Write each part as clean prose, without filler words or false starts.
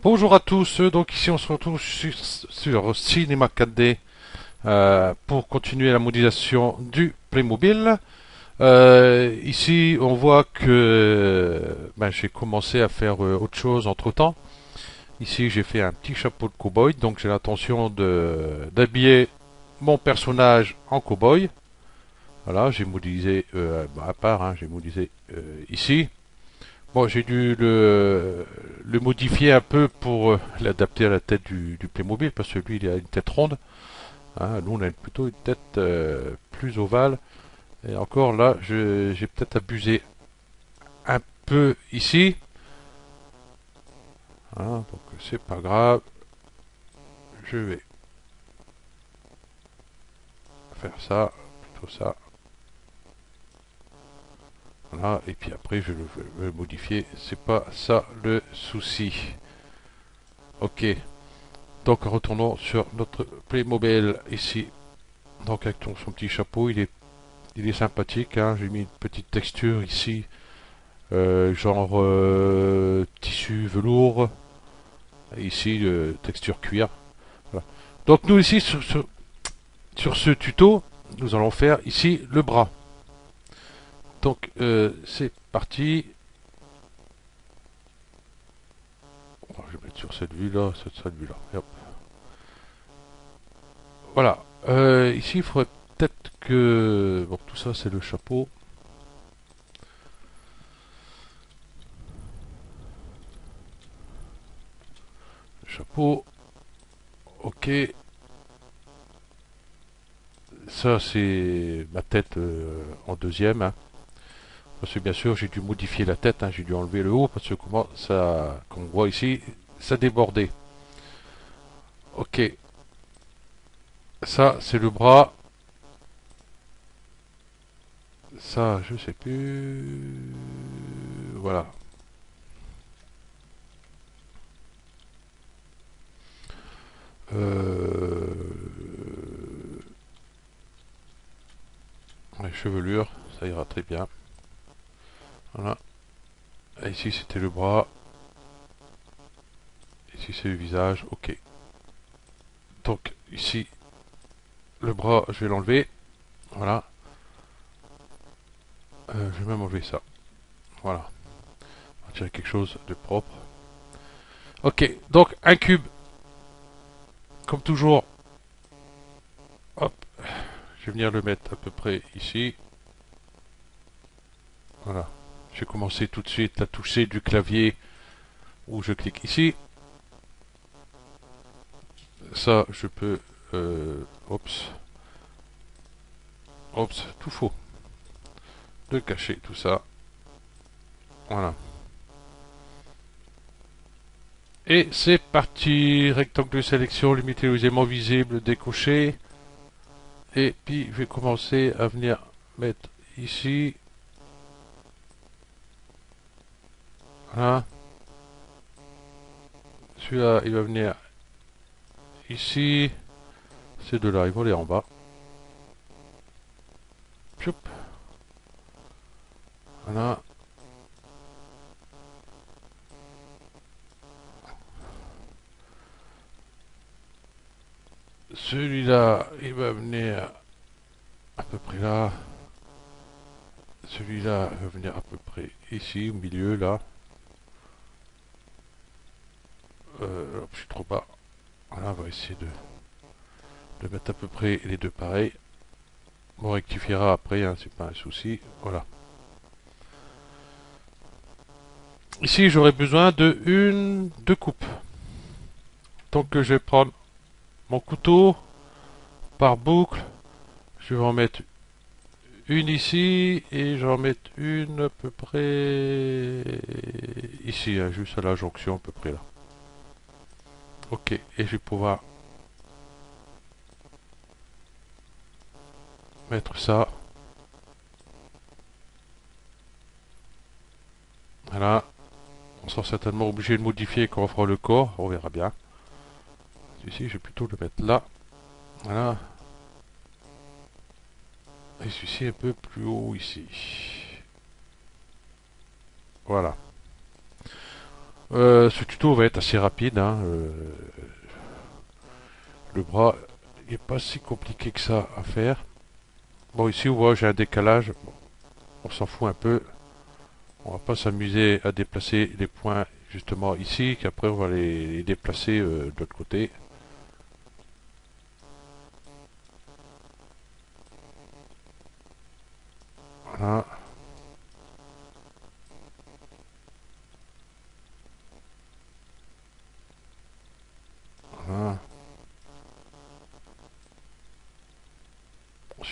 Bonjour à tous, donc ici on se retrouve sur Cinema 4D pour continuer la modélisation du Playmobil. Ici on voit que j'ai commencé à faire autre chose entre temps. Ici j'ai fait un petit chapeau de cow-boy, donc j'ai l'intention d'habiller mon personnage en cow-boy. Voilà, j'ai modélisé à part, j'ai modélisé ici. Bon, j'ai dû le modifier un peu pour l'adapter à la tête du Playmobil parce que lui il a une tête ronde. Nous on a plutôt une tête plus ovale. Et encore là, j'ai peut-être abusé un peu ici. Donc c'est pas grave. Je vais faire ça, plutôt ça. Voilà. Et puis après je vais le modifier. C'est pas ça le souci. Ok. Donc retournons sur notre Playmobil ici. Donc avec son petit chapeau, il est sympathique, j'ai mis une petite texture ici, genre tissu velours, ici texture cuir. Voilà. Donc nous ici sur ce tuto, nous allons faire ici le bras. Donc c'est parti. Je vais mettre sur cette vue là, cette vue là. Hop. Voilà. Ici il faudrait peut-être que... Bon, tout ça c'est le chapeau. Le chapeau. Ok. Ça c'est ma tête en deuxième. Parce que bien sûr, j'ai dû modifier la tête, j'ai dû enlever le haut parce que comment ça, comme on voit ici, ça débordait. Ok, ça c'est le bras. Ça, je sais plus. Voilà. Euh... Les chevelures, ça ira très bien. Voilà. Et ici c'était le bras. Ici c'est le visage. Ok. Donc ici le bras, je vais l'enlever. Voilà. Je vais même enlever ça. Voilà. On va tirer quelque chose de propre. Ok. Donc un cube, comme toujours. Hop. Je vais venir le mettre à peu près ici. Voilà. Je vais commencer tout de suite à toucher du clavier où je clique ici. Ça, je peux... Oups. Oups, tout faux. De cacher tout ça. Voilà. Et c'est parti. Rectangle de sélection, limité aux aimants visibles, décoché. Et puis, je vais commencer à venir mettre ici. Voilà. Celui-là, il va venir ici. Ces deux-là, ils vont aller en bas. Pioup. Voilà. Celui-là, il va venir à peu près là. Celui-là va venir à peu près ici, au milieu, là. Je suis trop bas. Voilà, on va essayer de mettre à peu près les deux pareils. On rectifiera après, c'est pas un souci. Voilà. Ici, j'aurai besoin de deux coupes. Donc, je vais prendre mon couteau par boucle. Je vais en mettre une ici et je vais en mettre une à peu près ici, juste à la jonction à peu près là. Ok, et je vais pouvoir mettre ça. Voilà. On sera certainement obligé de modifier quand on fera le corps, on verra bien. Ici, je vais plutôt le mettre là. Voilà. Et celui-ci un peu plus haut ici. Voilà. Ce tuto va être assez rapide, hein. Le bras n'est pas si compliqué que ça à faire. Bon, ici, on voit, j'ai un décalage. Bon, on s'en fout un peu. On va pas s'amuser à déplacer les points justement ici, qu'après on va les déplacer de l'autre côté. Voilà. Voilà.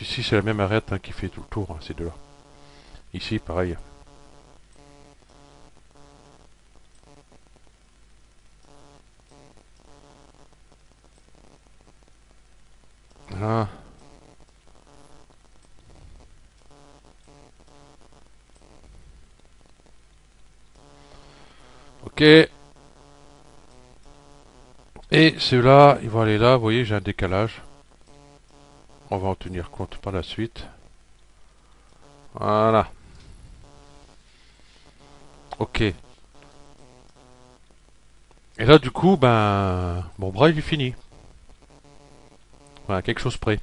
Ici, c'est la même arête hein, qui fait tout le tour, hein, ces deux-là. Ici, pareil. Voilà. Ok. Et ceux-là, ils vont aller là. Vous voyez, j'ai un décalage. On va en tenir compte par la suite. Voilà. Ok. Et là, du coup, ben, mon bras, il est fini. Voilà, quelque chose près.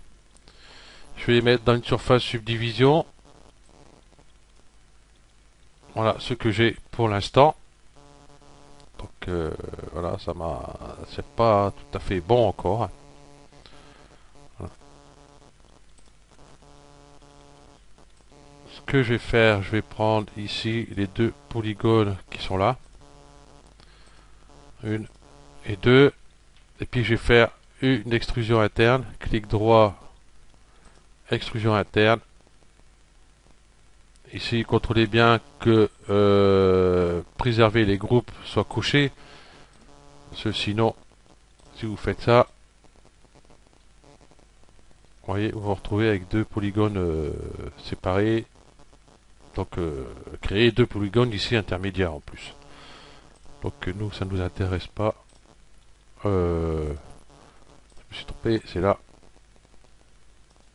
Je vais les mettre dans une surface subdivision. Voilà ce que j'ai pour l'instant. Donc voilà, c'est pas tout à fait bon encore. Voilà. Ce que je vais faire, je vais prendre ici les deux polygones qui sont là, une et deux, et puis je vais faire une extrusion interne. Clic droit, extrusion interne. Ici, contrôlez bien que préserver les groupes soient couchés. Parce que sinon, si vous faites ça, vous voyez, vous vous retrouvez avec deux polygones séparés. Donc créer deux polygones ici intermédiaires en plus. Donc nous, ça ne nous intéresse pas. Je me suis trompé, c'est là.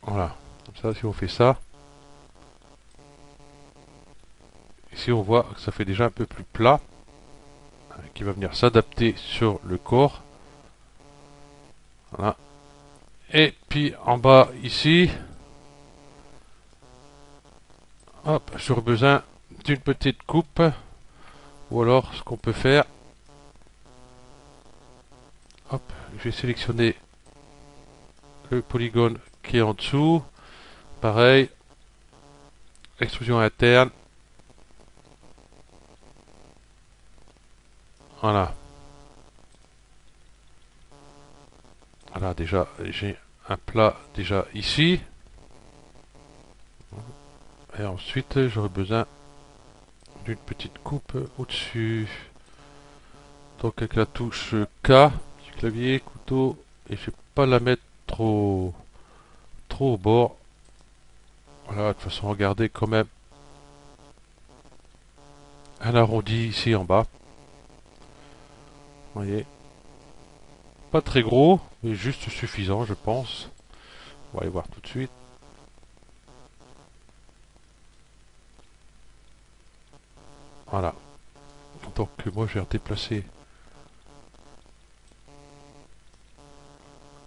Voilà. Comme ça, si on fait ça, ici on voit que ça fait déjà un peu plus plat, qui va venir s'adapter sur le corps. Voilà. Et puis en bas ici, hop, j'aurai besoin d'une petite coupe. Ou alors ce qu'on peut faire, hop, je vais sélectionner le polygone qui est en dessous. Pareil, extrusion interne. Voilà. Voilà, déjà, j'ai un plat déjà ici. Et ensuite, j'aurai besoin d'une petite coupe au-dessus. Donc avec la touche K, du clavier, couteau, et je vais pas la mettre trop au bord. Voilà, de toute façon, regardez quand même un arrondi ici en bas. Vous voyez, pas très gros, mais juste suffisant, je pense. On va aller voir tout de suite. Voilà. Donc moi, je vais redéplacer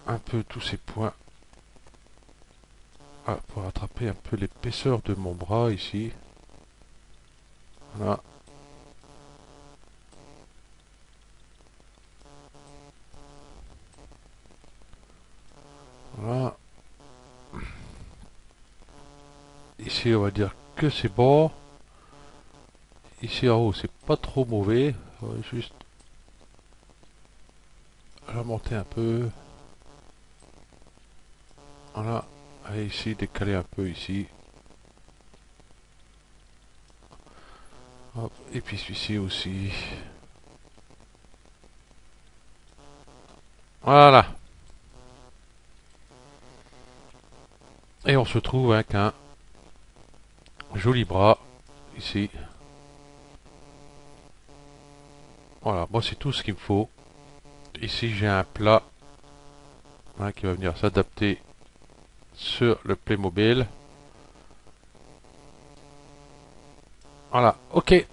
un peu tous ces points. Ah, pour attraper un peu l'épaisseur de mon bras ici. Voilà. Voilà. Ici, on va dire que c'est bon. Ici en haut, c'est pas trop mauvais. On va juste remonter un peu. Voilà. Et ici, décaler un peu ici. Hop. Et puis celui-ci aussi. Voilà. Et on se trouve avec un joli bras ici. Voilà, moi c'est tout ce qu'il me faut. Ici j'ai un plat hein, qui va venir s'adapter sur le Playmobil. Voilà, ok.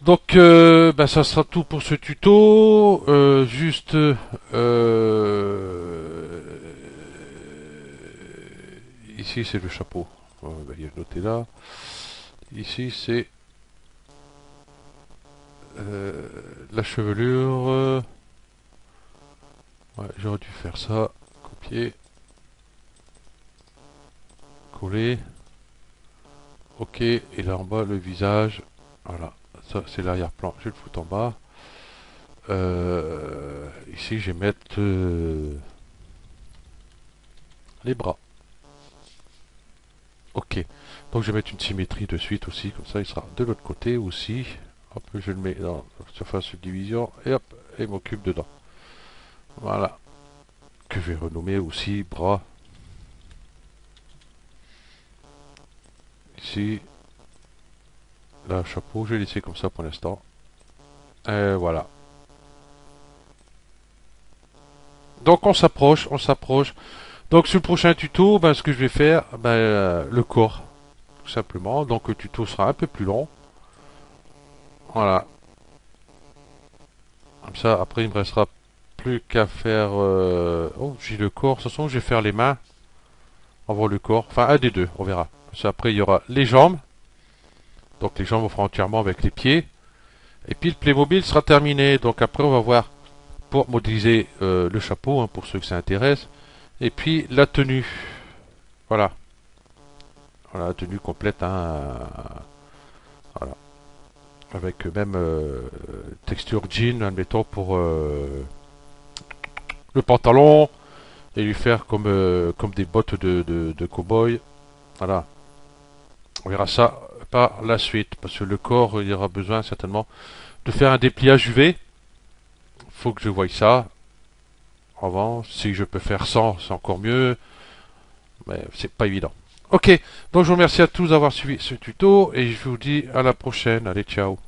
Donc, ben, ça sera tout pour ce tuto. Juste, ici c'est le chapeau. On va y noter là. Ici c'est la chevelure. Ouais, j'aurais dû faire ça. Copier, coller. Ok, et là en bas le visage. Voilà, ça c'est l'arrière-plan. Je vais le foutre en bas. Ici je vais mettre les bras. Ok, donc je vais mettre une symétrie de suite aussi, comme ça il sera de l'autre côté aussi. Hop, je le mets dans la surface subdivision et hop, et m'occupe dedans. Voilà, que je vais renommer aussi bras. Ici, là, chapeau, je vais laisser comme ça pour l'instant. Et voilà. Donc on s'approche, on s'approche. Donc sur le prochain tuto, ben, ce que je vais faire, ben, le corps, tout simplement. Donc le tuto sera un peu plus long. Voilà. Comme ça, après il me restera plus qu'à faire... Oh, j'ai le corps. De toute façon, je vais faire les mains. On va voir le corps. Enfin, un des deux, on verra. Parce après, il y aura les jambes. Donc les jambes, on fera entièrement avec les pieds. Et puis le Playmobil sera terminé. Donc après, on va voir pour modéliser le chapeau, hein, pour ceux que ça intéresse. Et puis la tenue. Voilà. Voilà, la tenue complète. Hein, voilà. Avec même texture jean, admettons, pour le pantalon. Et lui faire comme des bottes de cow-boy. Voilà. On verra ça par la suite. Parce que le corps, il y aura besoin certainement de faire un dépliage UV. Faut que je voie ça avant. Si je peux faire sans, c'est encore mieux. Mais c'est pas évident. Ok, donc je vous remercie à tous d'avoir suivi ce tuto et je vous dis à la prochaine. Allez, ciao.